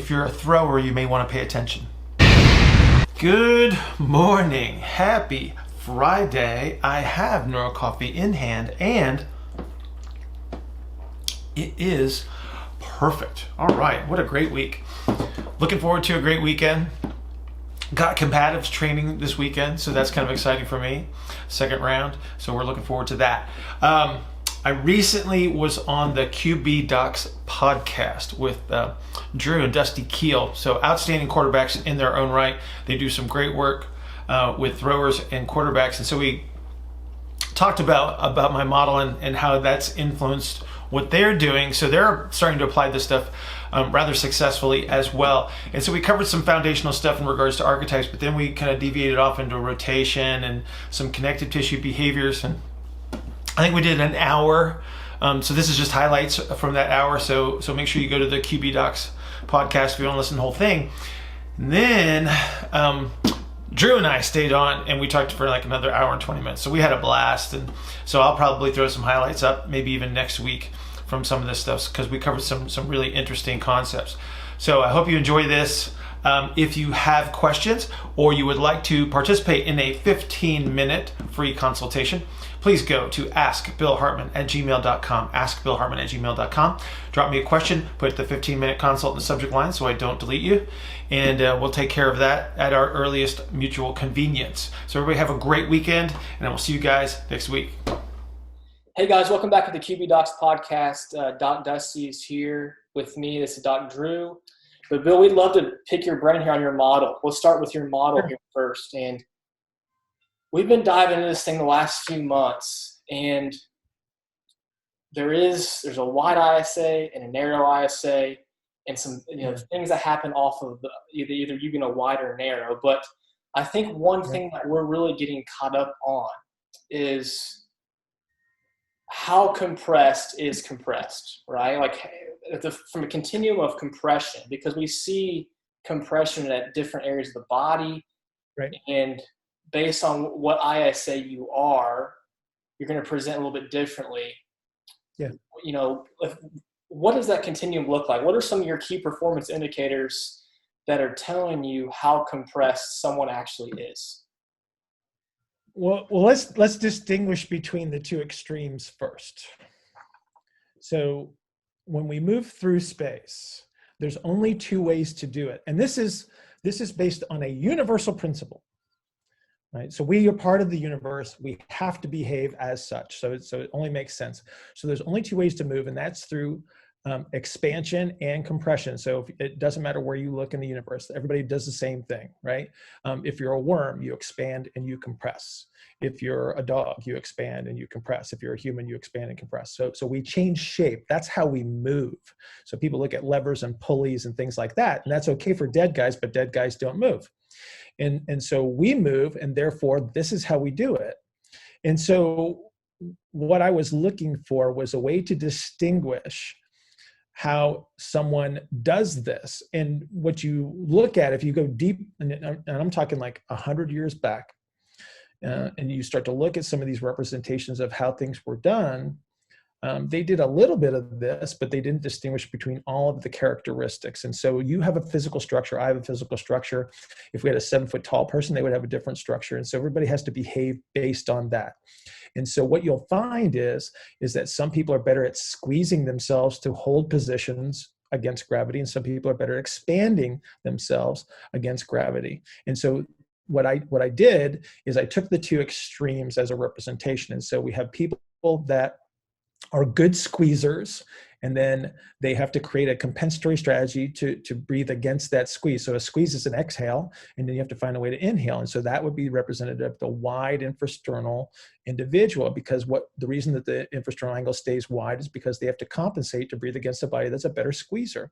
if you're a thrower, you may want to pay attention. Good morning. Happy Friday. I have Neuro Coffee in hand and it is perfect. All right, what a great week. Looking forward to a great weekend. Got combatives training this weekend, so that's kind of exciting for me. Second round, so we're looking forward to that. I recently was on the QB Docs podcast with Drew and Dusty Kiel. So outstanding quarterbacks in their own right. They do some great work with throwers and quarterbacks. And so we talked about my model and how that's influenced what they're doing. So they're starting to apply this stuff rather successfully as well. And so we covered some foundational stuff in regards to archetypes, but then we kind of deviated off into rotation and some connective tissue behaviors. And I think we did an hour. So this is just highlights from that hour. So make sure you go to the QB Docs podcast if you want to listen to the whole thing. And then Drew and I stayed on and we talked for like another hour and 20 minutes. So we had a blast. And so I'll probably throw some highlights up maybe even next week from some of this stuff because we covered some really interesting concepts. So I hope you enjoy this. If you have questions or you would like to participate in a 15-minute free consultation, please go to askbillhartman@gmail.com, askbillhartman@gmail.com. Drop me a question, put the 15-minute consult in the subject line so I don't delete you, and we'll take care of that at our earliest mutual convenience. So everybody have a great weekend, and I will see you guys next week. Hey guys, welcome back to the QB Docs podcast. Doc Dusty is here with me. This is Doc Drew. But Bill, we'd love to pick your brain here on your model. We'll start with your model here first. And we've been diving into this thing the last few months. And there's a wide ISA and a narrow ISA and some things that happen off of either you can go wide or narrow. But I think one thing that we're really getting caught up on is how compressed is compressed, right? Like from a continuum of compression, because we see compression at different areas of the body, right? And based on what ISA you are, you're going to present a little bit differently. Yeah. What does that continuum look like? What are some of your key performance indicators that are telling you how compressed someone actually is? Well, let's distinguish between the two extremes first. So when we move through space, there's only two ways to do it. And this is based on a universal principle, right? So we are part of the universe. We have to behave as such. So it only makes sense. So there's only two ways to move, and that's through expansion and compression. So it doesn't matter where you look in the universe, everybody does the same thing, right? If you're a worm, you expand and you compress. If you're a dog, you expand and you compress. If you're a human, you expand and compress. So we change shape. That's how we move. So people look at levers and pulleys and things like that, and that's okay for dead guys, but dead guys don't move. And so we move, and therefore this is how we do it. And so what I was looking for was a way to distinguish how someone does this. And what you look at, if you go deep, and I'm talking like 100 years back, and you start to look at some of these representations of how things were done, they did a little bit of this, but they didn't distinguish between all of the characteristics. And so you have a physical structure, I have a physical structure. If we had a 7-foot tall person, they would have a different structure. And so everybody has to behave based on that. And so what you'll find is that some people are better at squeezing themselves to hold positions against gravity, and some people are better at expanding themselves against gravity. And so what I did is I took the two extremes as a representation. And so we have people that are good squeezers, and then they have to create a compensatory strategy to breathe against that squeeze. So a squeeze is an exhale, and then you have to find a way to inhale. And so that would be representative of the wide infrasternal individual, because the reason that the infrasternal angle stays wide is because they have to compensate to breathe against a body that's a better squeezer.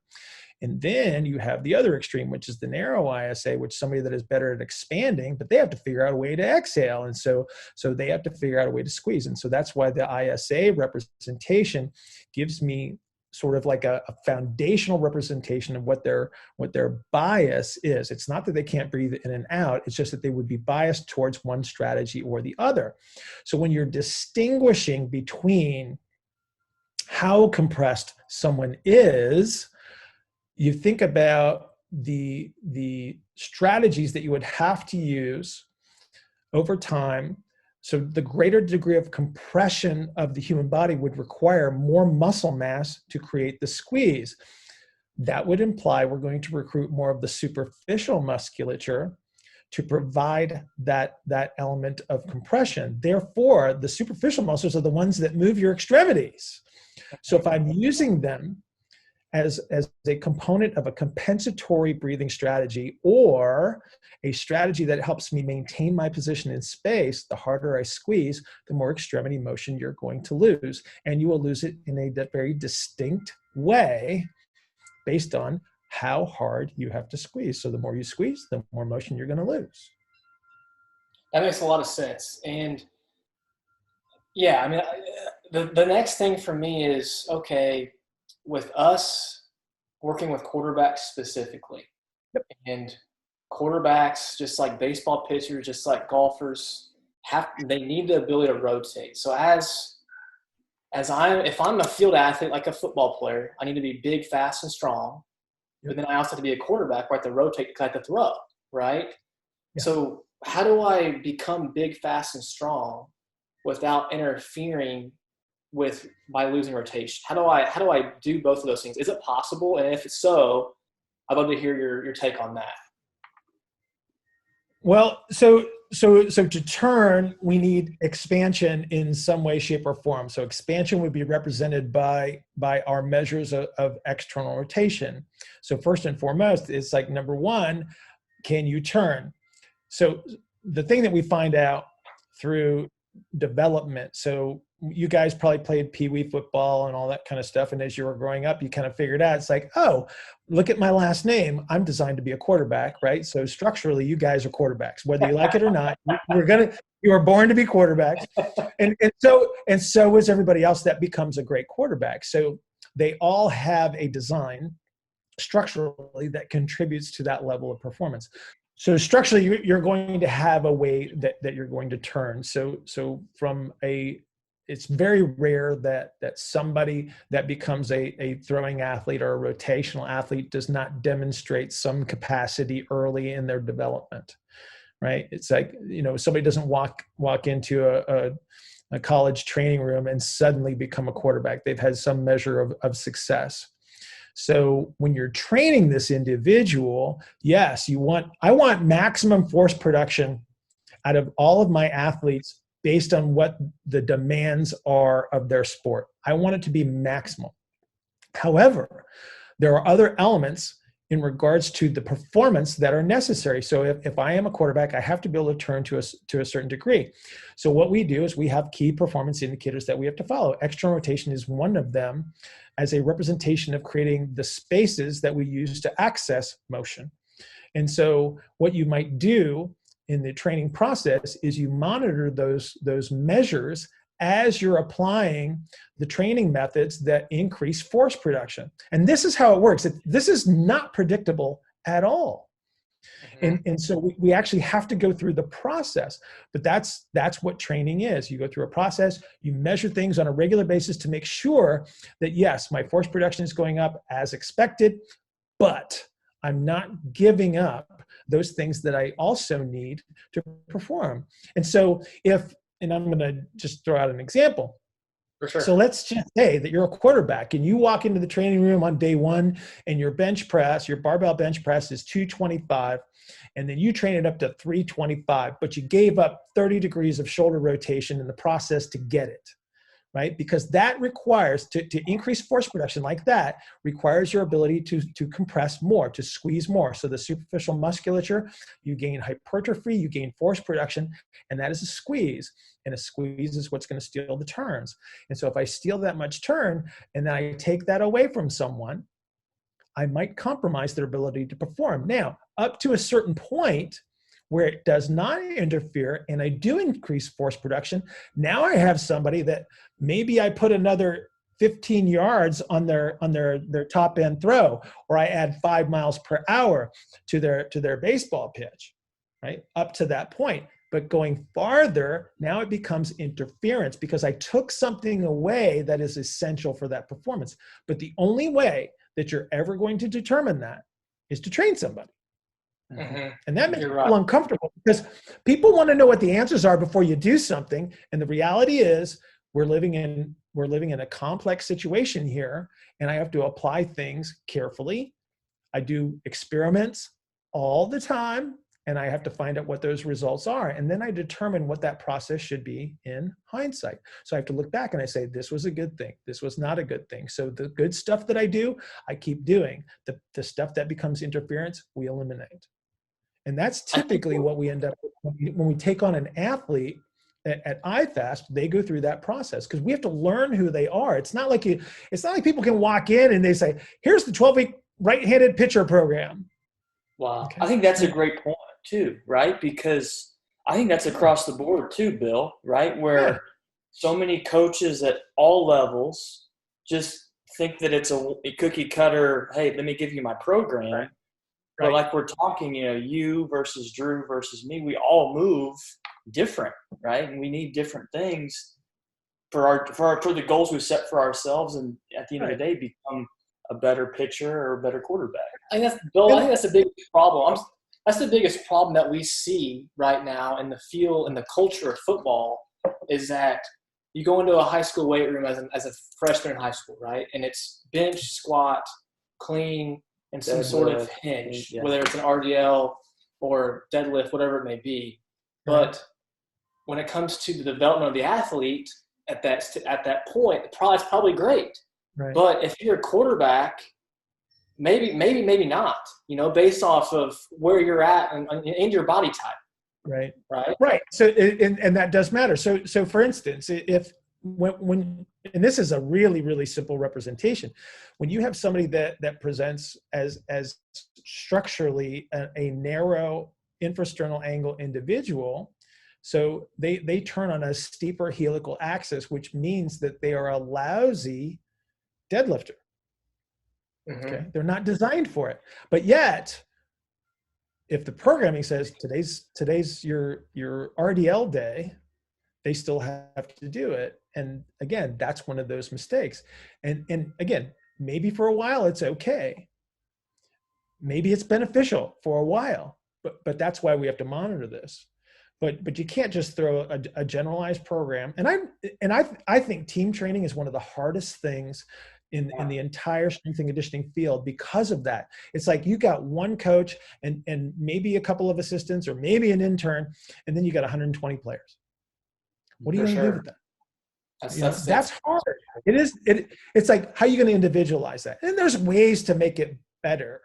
And then you have the other extreme, which is the narrow ISA, which is somebody that is better at expanding, but they have to figure out a way to exhale. And so they have to figure out a way to squeeze. And so that's why the ISA representation gives me sort of like a foundational representation of what their bias is. It's not that they can't breathe in and out. It's just that they would be biased towards one strategy or the other. So when you're distinguishing between how compressed someone is, you think about the strategies that you would have to use over time. So the greater degree of compression of the human body would require more muscle mass to create the squeeze. That would imply we're going to recruit more of the superficial musculature to provide that element of compression. Therefore, the superficial muscles are the ones that move your extremities. So if I'm using them as a component of a compensatory breathing strategy, or a strategy that helps me maintain my position in space, the harder I squeeze, the more extremity motion you're going to lose. And you will lose it in a very distinct way based on how hard you have to squeeze. So the more you squeeze, the more motion you're going to lose. That makes a lot of sense. And yeah, I mean, the next thing for me is, okay, with us working with quarterbacks specifically, and quarterbacks, just like baseball pitchers, just like golfers, they need the ability to rotate. So if I'm a field athlete, like a football player, I need to be big, fast, and strong. But then I also have to be a quarterback where I have to rotate to cut the throw, right? Yeah. So how do I become big, fast, and strong without interfering by losing rotation? How do I do both of those things? Is it possible? And if it's so, I'd love to hear your take on that. Well, so to turn, we need expansion in some way, shape, or form. So expansion would be represented by our measures of external rotation. So first and foremost, it's like, number one, can you turn? So the thing that we find out through development, so you guys probably played pee-wee football and all that kind of stuff, and as you were growing up, you kind of figured out, it's like, oh, look at my last name, I'm designed to be a quarterback, right? So structurally, you guys are quarterbacks, whether you like it or not. You are born to be quarterbacks, and so is everybody else that becomes a great quarterback. So they all have a design structurally that contributes to that level of performance. So structurally, you're going to have a way that you're going to turn. So it's very rare that somebody that becomes a throwing athlete or a rotational athlete does not demonstrate some capacity early in their development, right? It's like, somebody doesn't walk into a college training room and suddenly become a quarterback. They've had some measure of success. So when you're training this individual, yes, I want maximum force production out of all of my athletes based on what the demands are of their sport. I want it to be maximal. However, there are other elements in regards to the performance that are necessary. So if I am a quarterback, I have to be able to turn to a certain degree. So what we do is we have key performance indicators that we have to follow. External rotation is one of them, as a representation of creating the spaces that we use to access motion. And so what you might do in the training process is you monitor those measures as you're applying the training methods that increase force production. And this is how it works. This is not predictable at all. And so we actually have to go through the process, but that's what training is. You go through a process, you measure things on a regular basis to make sure that, yes, my force production is going up as expected, but I'm not giving up those things that I also need to perform. And so and I'm going to just throw out an example. For sure. So let's just say that you're a quarterback and you walk into the training room on day one and your barbell bench press is 225, and then you train it up to 325, but you gave up 30 degrees of shoulder rotation in the process to get it, right? Because that requires, to increase force production like that, requires your ability to compress more, to squeeze more. So the superficial musculature, you gain hypertrophy, you gain force production, and that is a squeeze. And a squeeze is what's going to steal the turns. And so if I steal that much turn and then I take that away from someone, I might compromise their ability to perform. Now, up to a certain point where it does not interfere and I do increase force production, now I have somebody that maybe I put another 15 yards on their top end throw, or I add 5 miles per hour to their baseball pitch, right? Up to that point. But going farther, now it becomes interference because I took something away that is essential for that performance. But the only way that you're ever going to determine that is to train somebody. Mm-hmm. And that makes You're people right. uncomfortable because people want to know what the answers are before you do something. And the reality is we're living in a complex situation here, and I have to apply things carefully. I do experiments all the time, and I have to find out what those results are. And then I determine what that process should be in hindsight. So I have to look back and I say, this was a good thing. This was not a good thing. So the good stuff that I do, I keep doing. The stuff that becomes interference, we eliminate. And that's typically what we end up with when we take on an athlete at IFAST. They go through that process because we have to learn who they are. It's not like people can walk in and they say, here's the 12-week right-handed pitcher program. Wow. Okay. I think that's a great point too, right? Because I think that's across the board too, Bill, right? Where so many coaches at all levels just think that it's a cookie cutter, hey, let me give you my program. Right. But like we're talking, you versus Drew versus me, we all move different, right? And we need different things for the goals we set for ourselves, and at the end of the day, become a better pitcher or a better quarterback. I think that's the biggest problem. That's the biggest problem that we see right now in the field and the culture of football is that you go into a high school weight room as a freshman in high school, right? And it's bench, squat, clean, and some sort of hinge, whether it's an RDL or deadlift, whatever it may be. But when it comes to the development of the athlete at that point, it's probably great. Right. But if you're a quarterback, maybe not, based off of where you're at and your body type. Right. So, and that does matter. So for instance, if when and this is a really, really simple representation, when you have somebody that presents as structurally a narrow infrasternal angle individual, so they turn on a steeper helical axis, which means that they are a lousy deadlifter. Mm-hmm. Okay, they're not designed for it, but yet, if the programming says today's your RDL day, they still have to do it. And again, that's one of those mistakes. And again, maybe for a while it's okay. Maybe it's beneficial for a while, but that's why we have to monitor this. But you can't just throw a generalized program. And I think team training is one of the hardest things in the entire strength and conditioning field because of that. It's like you got one coach and maybe a couple of assistants or maybe an intern, and then you got 120 players. What are you going to do with that? That's hard. It's like, how are you going to individualize that? And there's ways to make it better,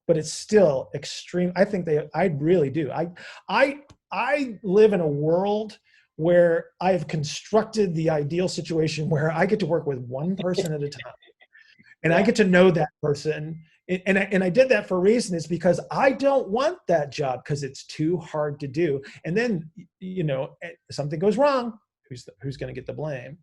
but it's still extreme. I think I really do. I live in a world where I've constructed the ideal situation where I get to work with one person at a time. And I get to know that person. And I did that for a reason. It's because I don't want that job because it's too hard to do. And then, something goes wrong, who's going to get the blame,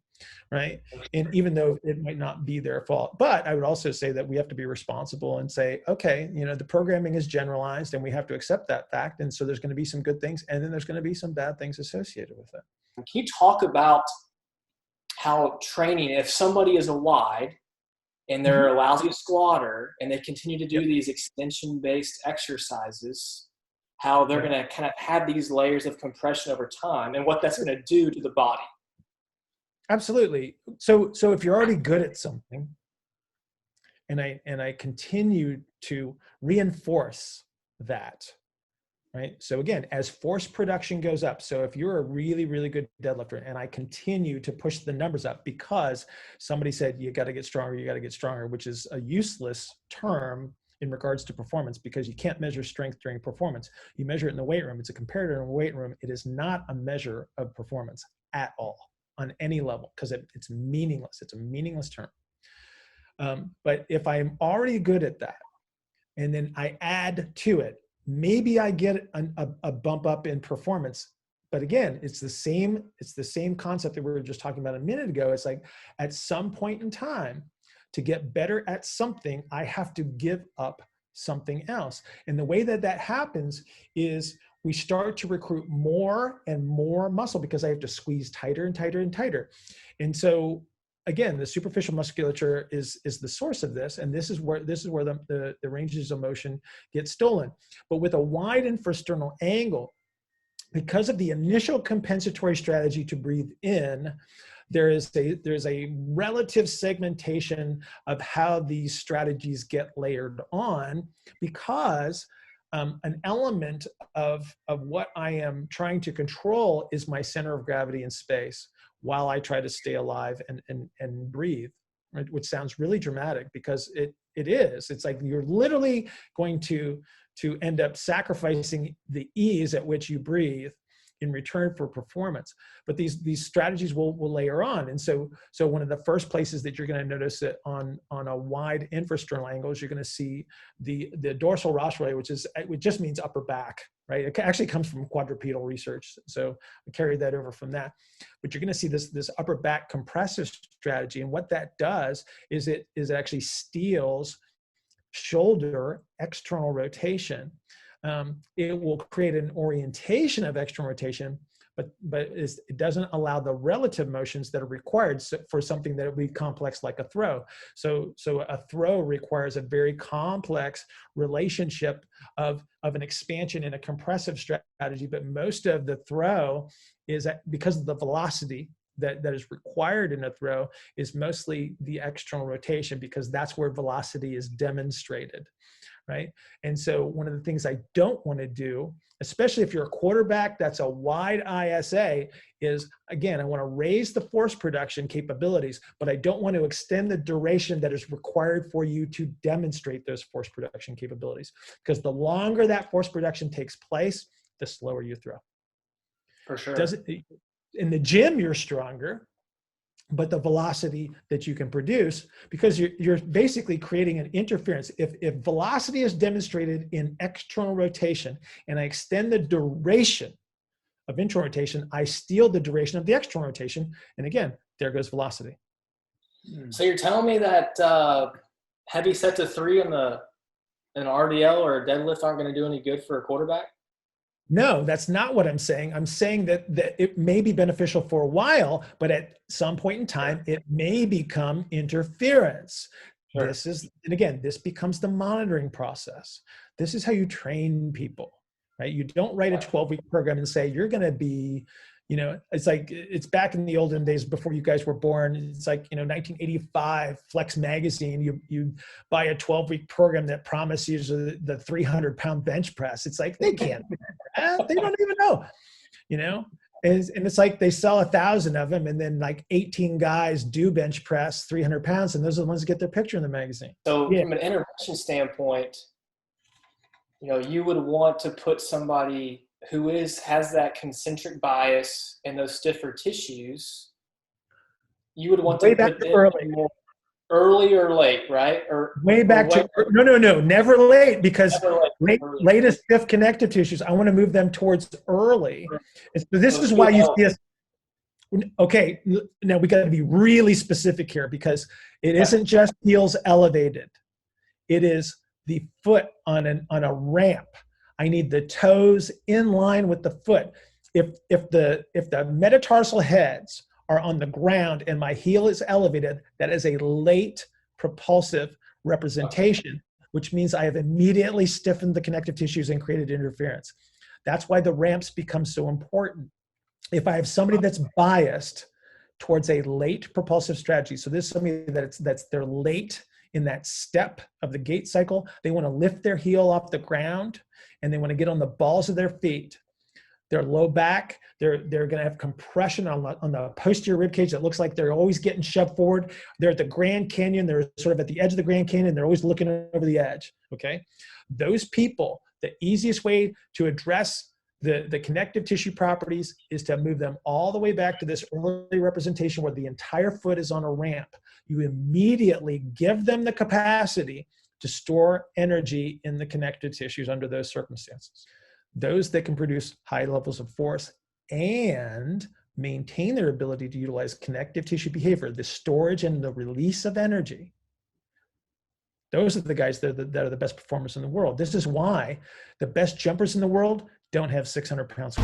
right? And even though it might not be their fault. But I would also say that we have to be responsible and say, okay, the programming is generalized and we have to accept that fact. And so there's going to be some good things and then there's going to be some bad things associated with it. Can you talk about how training, if somebody is a wide and they're a lousy squatter and they continue to do these extension-based exercises, how they're going to kind of have these layers of compression over time and what that's going to do to the body? Absolutely. So if you're already good at something and I continue to reinforce that, right? So again, as force production goes up, so if you're a really, really good deadlifter and I continue to push the numbers up because somebody said, you got to get stronger, which is a useless term in regards to performance because you can't measure strength during performance. You measure it in the weight room. It's a comparator in the weight room. It is not a measure of performance at all on any level because it's meaningless. It's a meaningless term. But if I'm already good at that and then I add to it, maybe I get a bump up in performance. But again, it's the same concept that we were just talking about a minute ago. It's like at some point in time, to get better at something, I have to give up something else. And the way that happens is we start to recruit more and more muscle because I have to squeeze tighter and tighter and tighter. And so again, the superficial musculature is the source of this, and this is where the ranges of motion get stolen. But with a wide infrasternal angle, because of the initial compensatory strategy to breathe in, there's a relative segmentation of how these strategies get layered on, because an element of what I am trying to control is my center of gravity in space while I try to stay alive and breathe, right? Which sounds really dramatic, because it is. It's like you're literally going to end up sacrificing the ease at which you breathe in return for performance. But these strategies will layer on. And so one of the first places that you're going to notice it on a wide infrasternal angle is you're going to see the dorsal rostral, which just means upper back, right? It actually comes from quadrupedal research. So I carried that over from that. But you're going to see this upper back compressive strategy. And what that does is it actually steals shoulder external rotation. It will create an orientation of external rotation, but it doesn't allow the relative motions that are required for something that would be complex like a throw. So a throw requires a very complex relationship of an expansion and a compressive strategy, but most of the throw is because of the velocity that is required in a throw is mostly the external rotation, because that's where velocity is demonstrated. Right. And so one of the things I don't want to do, especially if you're a quarterback that's a wide ISA, is, again, I want to raise the force production capabilities, but I don't want to extend the duration that is required for you to demonstrate those force production capabilities. Because the longer that force production takes place, the slower you throw. For sure. In the gym, you're stronger, but the velocity that you can produce, because you're basically creating an interference. If velocity is demonstrated in external rotation and I extend the duration of internal rotation, I steal the duration of the external rotation. And again, there goes velocity. So you're telling me that heavy sets of three in an RDL or a deadlift aren't going to do any good for a quarterback? No, that's not what I'm saying. I'm saying that it may be beneficial for a while, but at some point in time, it may become interference. Sure. This becomes the monitoring process. This is how you train people, right? You don't write a 12-week program and say, you're going to be, it's like, it's back in the olden days before you guys were born. It's like, 1985 Flex magazine, you buy a 12-week program that promises you the 300-pound bench press. It's like, they can't do that. They don't even know, and it's like they sell 1,000 of them, and then like 18 guys do bench press 300 pounds, and those are the ones that get their picture in the magazine. So from an intervention standpoint, you would want to put somebody who has that concentric bias and those stiffer tissues. You would want to put them more early or late, right? No, never late, because late is stiff connective tissues. I want to move them towards early. And so this is why you see us. Okay, now we got to be really specific here, because it isn't just heels elevated. It is the foot on a ramp. I need the toes in line with the foot. If the metatarsal heads are on the ground and my heel is elevated, that is a late propulsive representation, which means I have immediately stiffened the connective tissues and created interference. That's why the ramps become so important. If I have somebody that's biased towards a late propulsive strategy, so this is somebody that's they're late in that step of the gait cycle, they want to lift their heel off the ground and they want to get on the balls of their feet. Their low back, they're going to have compression on the posterior rib cage that looks like they're always getting shoved forward. They're at the Grand Canyon. They're sort of at the edge of the Grand Canyon. They're always looking over the edge, okay? Those people, the easiest way to address the connective tissue properties is to move them all the way back to this early representation where the entire foot is on a ramp. You immediately give them the capacity to store energy in the connective tissues under those circumstances. Those that can produce high levels of force and maintain their ability to utilize connective tissue behavior, the storage and the release of energy. Those are the guys that are the best performers in the world. This is why the best jumpers in the world don't have 600 pounds.